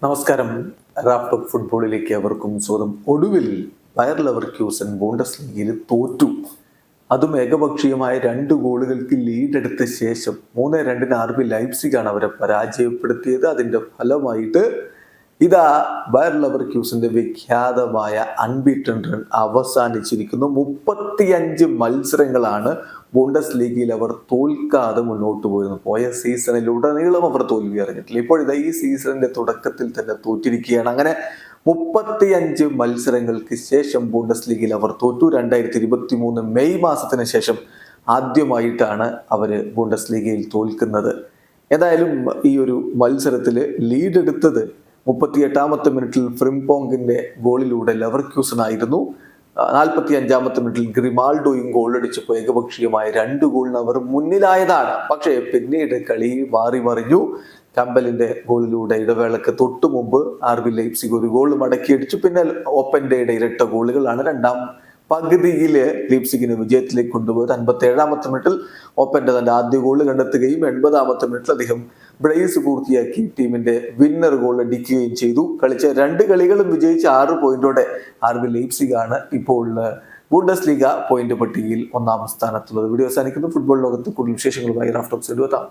നമസ്കാരം. റാഫ്റ്റോക്ക് ഫുട്ബോളിലേക്ക് അവർക്കും സ്വാഗതം. ഒടുവിൽ ബയർ ലെവർക്യൂസൻ ബൂണ്ടസ് ലീഗിൽ തോറ്റു. അതും ഏകപക്ഷീയമായ 2 ഗോളുകൾക്ക് ലീഡെടുത്ത ശേഷം 3-2 RB ലൈപ്സിഗാണ് അവരെ പരാജയപ്പെടുത്തിയത്. അതിന്റെ ഫലമായിട്ട് ഇതാ ബയർ ലെവർക്യൂസന്റെ വിഖ്യാതമായ അൺബീറ്റൺ റൺ അവസാനിച്ചിരിക്കുന്നു. 35 മത്സരങ്ങളാണ് ബൂണ്ടസ് ലീഗിൽ അവർ തോൽക്കാതെ മുന്നോട്ട് പോയിരുന്നു. പോയ സീസണിലുടനീളം അവർ തോൽവി അറിഞ്ഞിട്ടില്ല. ഇപ്പോഴിതാ ഈ സീസണിന്റെ തുടക്കത്തിൽ തന്നെ തോറ്റിരിക്കുകയാണ്. അങ്ങനെ 35 മത്സരങ്ങൾക്ക് ശേഷം ബൂണ്ടസ് ലീഗിൽ അവർ തോറ്റു. 2023 മെയ് മാസത്തിന് ശേഷം ആദ്യമായിട്ടാണ് അവര് ബൂണ്ടസ് ലീഗയിൽ തോൽക്കുന്നത്. ഏതായാലും ഈ ഒരു മത്സരത്തിൽ ലീഡ് എടുത്തത് 38-ാമത്തെ മിനിറ്റിൽ ഫ്രിംപോങ്ങിന്റെ ഗോളിലൂടെ ലെവർക്യൂസൺ ആയിരുന്നു. 45-ാമത്തെ മിനിറ്റിൽ ഗ്രിമാൾഡോയും ഗോളടിച്ചപ്പോൾ ഏകപക്ഷീയമായ 2 ഗോളിന് അവർ മുന്നിലായതാണ്. പക്ഷേ പിന്നീട് കളി മാറി മറിഞ്ഞു. കമ്പലിന്റെ ഗോളിലൂടെ ഇടവേളക്ക് തൊട്ടു മുമ്പ് RB ലൈപ്സിഗ് ഒരു ഗോൾ മടക്കിയടിച്ചു. പിന്നെ ഓപ്പൻഡയുടെ ഇരട്ട ഗോളുകളാണ് രണ്ടാം പകുതിയില് ലീപ്സിഗിനെ വിജയത്തിലേക്ക് കൊണ്ടുപോയത്. 57-ാമത്തെ മിനിറ്റിൽ ഓപ്പന്റെ തന്റെ ആദ്യ ഗോൾ കണ്ടെത്തുകയും 80-ാമത്തെ മിനിറ്റിൽ അദ്ദേഹം ബ്രേസ് പൂർത്തിയാക്കി ടീമിന്റെ വിന്നർ ഗോൾ അടിക്കുകയും ചെയ്തു. കളിച്ച 2 കളികളും വിജയിച്ച് 6 പോയിന്റോടെ RB ലീപ്സിഗ് ആണ് ഇപ്പോൾ ബൂണ്ടസ് ലീഗ പോയിന്റ് പട്ടികയിൽ 1-ാം സ്ഥാനത്തുള്ളത്. വീഡിയോ അവസാനിക്കുന്നു. ഫുട്ബോൾ ലോകത്ത് കൂടുതൽ വിശേഷങ്ങളുമായി റാഫ്റ്റോക്സ് എത്താം.